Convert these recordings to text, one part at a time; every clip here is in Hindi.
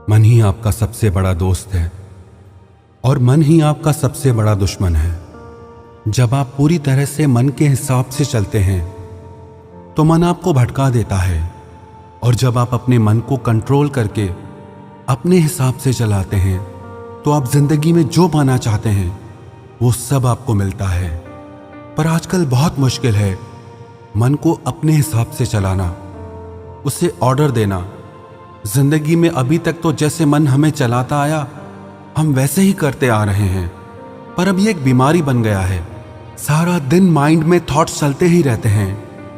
मन ही आपका सबसे बड़ा दोस्त है और मन ही आपका सबसे बड़ा दुश्मन है। जब आप पूरी तरह से मन के हिसाब से चलते हैं तो मन आपको भटका देता है, और जब आप अपने मन को कंट्रोल करके अपने हिसाब से चलाते हैं तो आप जिंदगी में जो पाना चाहते हैं वो सब आपको मिलता है। पर आजकल बहुत मुश्किल है मन को अपने हिसाब से चलाना, उसे ऑर्डर देना। जिंदगी में अभी तक तो जैसे मन हमें चलाता आया हम वैसे ही करते आ रहे हैं, पर अब ये एक बीमारी बन गया है। सारा दिन माइंड में थॉट्स चलते ही रहते हैं।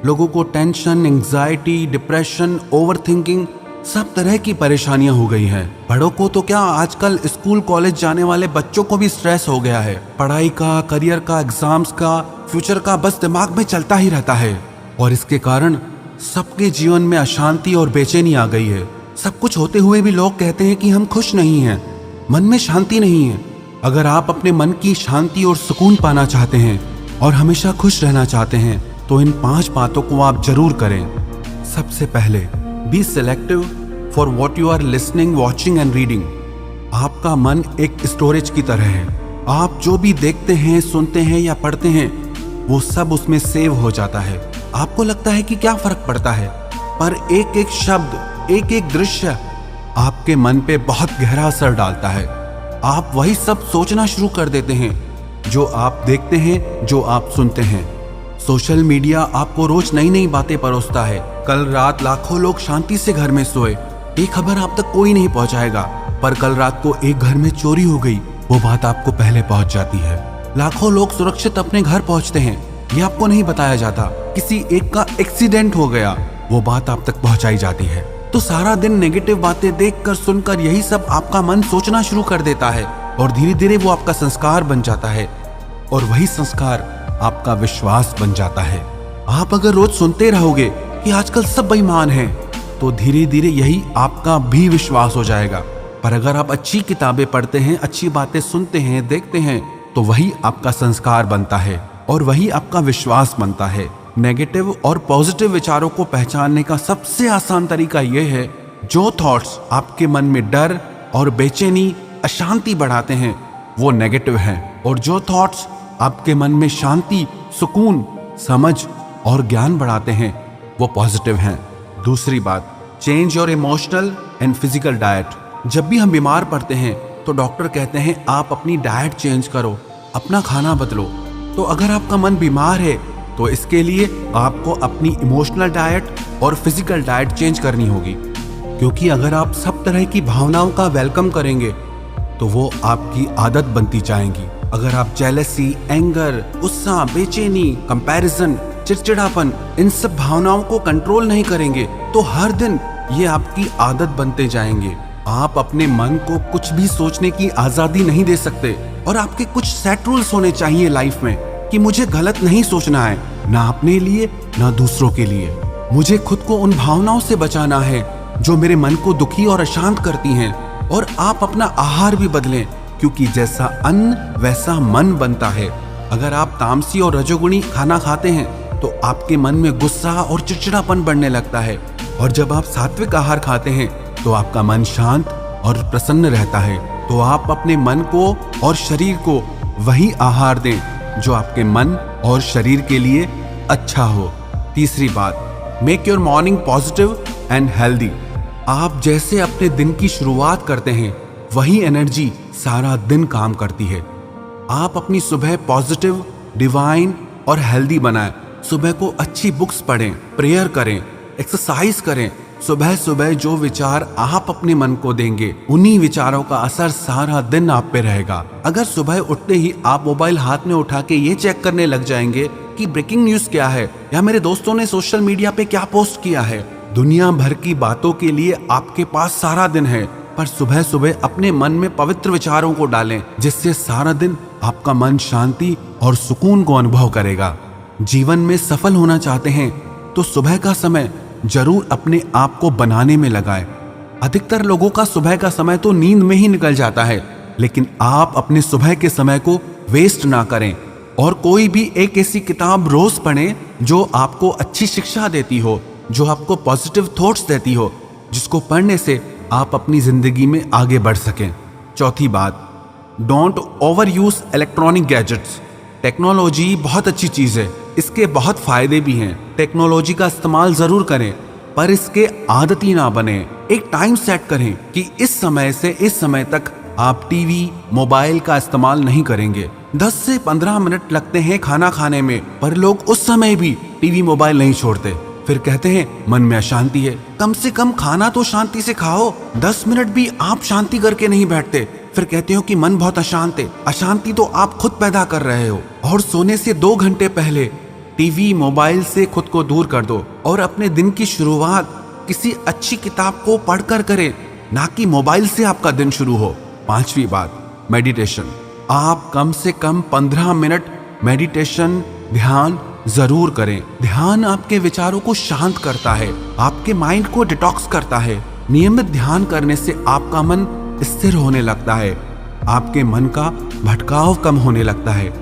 लोगों को टेंशन, एंग्जाइटी, डिप्रेशन, ओवरथिंकिंग, सब तरह की परेशानियां हो गई हैं। बड़ों को तो क्या, आजकल स्कूल कॉलेज जाने वाले बच्चों को भी स्ट्रेस हो गया है। पढ़ाई का, करियर का, एग्जाम्स का, फ्यूचर का बस दिमाग में चलता ही रहता है, और इसके कारण सबके जीवन में अशांति और बेचैनी आ गई है। सब कुछ होते हुए भी लोग कहते हैं कि हम खुश नहीं हैं, मन में शांति नहीं है। अगर आप अपने मन की शांति और सुकून पाना चाहते हैं और हमेशा खुश रहना चाहते हैं तो इन 5 बातों को आप जरूर करें। सबसे पहले, be selective for what you are listening, watching and reading. आपका मन एक स्टोरेज की तरह है। आप जो भी देखते हैं, सुनते हैं या पढ़ते हैं वो सब उसमें सेव हो जाता है। आपको लगता है कि क्या फर्क पड़ता है, पर एक एक शब्द, एक एक दृश्य आपके मन पे बहुत गहरा असर डालता है। आप वही सब सोचना शुरू कर देते हैं जो आप देखते हैं, जो आप सुनते हैं। सोशल मीडिया आपको रोज नई नई बातें परोसता है। कल रात लाखों लोग शांति से घर में सोए, ये खबर आप तक कोई नहीं पहुंचाएगा, पर कल रात को एक घर में चोरी हो गई, वो बात आपको पहले पहुंच जाती है। लाखों लोग सुरक्षित अपने घर पहुंचते हैं, ये आपको नहीं बताया जाता। किसी एक का एक्सीडेंट हो गया, वो बात आप तक पहुंचाई जाती है। तो सारा दिन नेगेटिव बातें देखकर, सुनकर यही सब आपका मन सोचना शुरू कर देता है, और धीरे धीरे वो आपका संस्कार बन जाता है, और वही संस्कार आपका विश्वास बन जाता है। आप अगर रोज सुनते रहोगे कि आजकल सब बेईमान हैं, तो धीरे धीरे यही आपका भी विश्वास हो जाएगा। पर अगर आप अच्छी किताबें पढ़ते हैं, अच्छी बातें सुनते हैं, देखते हैं, तो वही आपका संस्कार बनता है और वही आपका विश्वास बनता है। नेगेटिव और पॉजिटिव विचारों को पहचानने का सबसे आसान तरीका यह है, जो थॉट्स आपके मन में डर और बेचैनी, अशांति बढ़ाते हैं वो नेगेटिव हैं, और जो थॉट्स आपके मन में शांति, सुकून, समझ और ज्ञान बढ़ाते हैं वो पॉजिटिव हैं। दूसरी बात, change your emotional and physical diet. जब भी हम बीमार पड़ते हैं तो डॉक्टर कहते हैं आप अपनी डाइट चेंज करो, अपना खाना बदलो। तो अगर आपका मन बीमार है तो इसके लिए आपको अपनी इमोशनल डाइट और फिजिकल डाइट चेंज करनी होगी, क्योंकि अगर आप सब तरह की भावनाओं का वेलकम करेंगे तो वो आपकी आदत बनती जाएंगी। अगर आप जेलसी, एंगर, गुस्सा, बेचैनी, कंपैरिजन, चिड़चिड़ापन, इन सब भावनाओं को कंट्रोल नहीं करेंगे तो हर दिन ये आपकी आदत बनते जाएंगे। आप अपने मन को कुछ भी सोचने की आजादी नहीं दे सकते, और आपके कुछ सेट रूल्स होने चाहिए लाइफ में कि मुझे गलत नहीं सोचना है, ना अपने लिए ना दूसरों के लिए। मुझे खुद को उन भावनाओं से बचाना है जो मेरे मन को दुखी और अशांत करती हैं। और आप अपना आहार भी बदलें, क्योंकि जैसा अन्न वैसा मन बनता है। अगर आप तामसी और रजोगुणी खाना खाते हैं तो आपके मन में गुस्सा और चिड़चिड़ापन बढ़ने लगता है, और जब आप सात्विक आहार खाते हैं तो आपका मन शांत और प्रसन्न रहता है। तो आप अपने मन को और शरीर को वही आहार दें जो आपके मन और शरीर के लिए अच्छा हो। तीसरी बात, make your morning positive and healthy. आप जैसे अपने दिन की शुरुआत करते हैं वही एनर्जी सारा दिन काम करती है। आप अपनी सुबह पॉजिटिव, डिवाइन और हेल्दी बनाएं। सुबह को अच्छी बुक्स पढ़ें, प्रेयर करें, एक्सरसाइज करें। सुबह सुबह जो विचार आप अपने मन को देंगे उन्हीं विचारों का असर सारा दिन आप पे रहेगा। अगर सुबह उठते ही आप मोबाइल हाथ में उठा के ये चेक करने लग जाएंगे कि ब्रेकिंग न्यूज क्या है या मेरे दोस्तों ने सोशल मीडिया पे क्या पोस्ट किया है, दुनिया भर की बातों के लिए आपके पास सारा दिन है। पर सुबह सुबह अपने मन में पवित्र विचारों को डालें, जिससे सारा दिन आपका मन शांति और सुकून को अनुभव करेगा। जीवन में सफल होना चाहते हैं तो सुबह का समय जरूर अपने आप को बनाने में लगाएं। अधिकतर लोगों का सुबह का समय तो नींद में ही निकल जाता है, लेकिन आप अपने सुबह के समय को वेस्ट ना करें, और कोई भी एक ऐसी किताब रोज पढ़ें जो आपको अच्छी शिक्षा देती हो, जो आपको पॉजिटिव थॉट्स देती हो, जिसको पढ़ने से आप अपनी जिंदगी में आगे बढ़ सकें। चौथी बात, don't over use electronic gadgets. Technology बहुत अच्छी चीज़ है, इसके बहुत फायदे भी हैं। टेक्नोलॉजी का इस्तेमाल ज़रूर करें, पर इसके आदती ना बने। एक टाइम सेट करें कि इस समय से इस समय तक आप टीवी, मोबाइल का इस्तेमाल नहीं करेंगे। 10 से 15 मिनट लगते हैं खाना खाने में, पर लोग उस समय भी टीवी, मोबाइल नहीं छोड़ते। फिर कहते हैं मन में अशांति है। कम से कम खाना तो शांति से खाओ। 10 मिनट भी आप शांति करके नहीं बैठते, फिर कहते हो कि मन बहुत अशांत है। अशांति तो आप खुद पैदा कर रहे हो। और सोने से 2 घंटे पहले टीवी, मोबाइल से खुद को दूर कर दो और अपने दिन की शुरुआत किसी अच्छी किताब को पढ़कर करें, ना कि मोबाइल से आपका दिन शुरू हो। 5वीं बात, मेडिटेशन। आप कम से कम 15 मिनट मेडिटेशन, ध्यान जरूर करें। ध्यान आपके विचारों को शांत करता है, आपके माइंड को डिटॉक्स करता है। नियमित ध्यान करने से आपका मन स्थिर होने लगता है, आपके मन का भटकाव कम होने लगता है,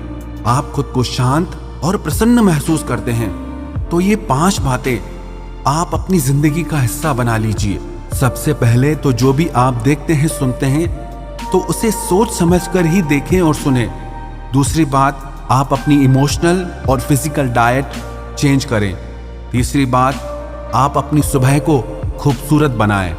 आप खुद को शांत और प्रसन्न महसूस करते हैं। तो ये 5 बातें आप अपनी जिंदगी का हिस्सा बना लीजिए। सबसे पहले तो जो भी आप देखते हैं, सुनते हैं, तो उसे सोच समझकर ही देखें और सुने। दूसरी बात, आप अपनी इमोशनल और फिजिकल डाइट चेंज करें। तीसरी बात, आप अपनी सुबह को खूबसूरत बनाएं।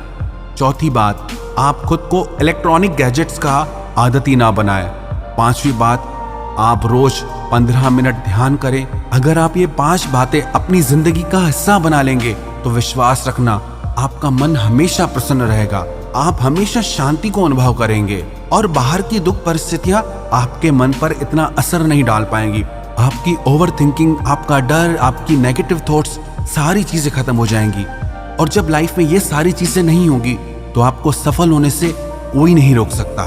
चौथी बात, आप खुद को इलेक्ट्रॉनिक गैजेट्स का आदती ना बनाएं। 5वीं बात, आप रोज 15 मिनट ध्यान करें। अगर आप ये 5 बातें अपनी जिंदगी का हिस्सा बना लेंगे तो विश्वास रखना, आपका मन हमेशा प्रसन्न रहेगा, आप हमेशा शांति को अनुभव करेंगे और बाहर की दुख परिस्थितियां आपके मन पर इतना असर नहीं डाल पाएंगी। आपकी ओवर थिंकिंग, आपका डर, आपकी नेगेटिव थॉट्स, सारी चीजें खत्म हो जाएंगी। और जब लाइफ में ये सारी चीजें नहीं होगी तो आपको सफल होने से कोई नहीं रोक सकता।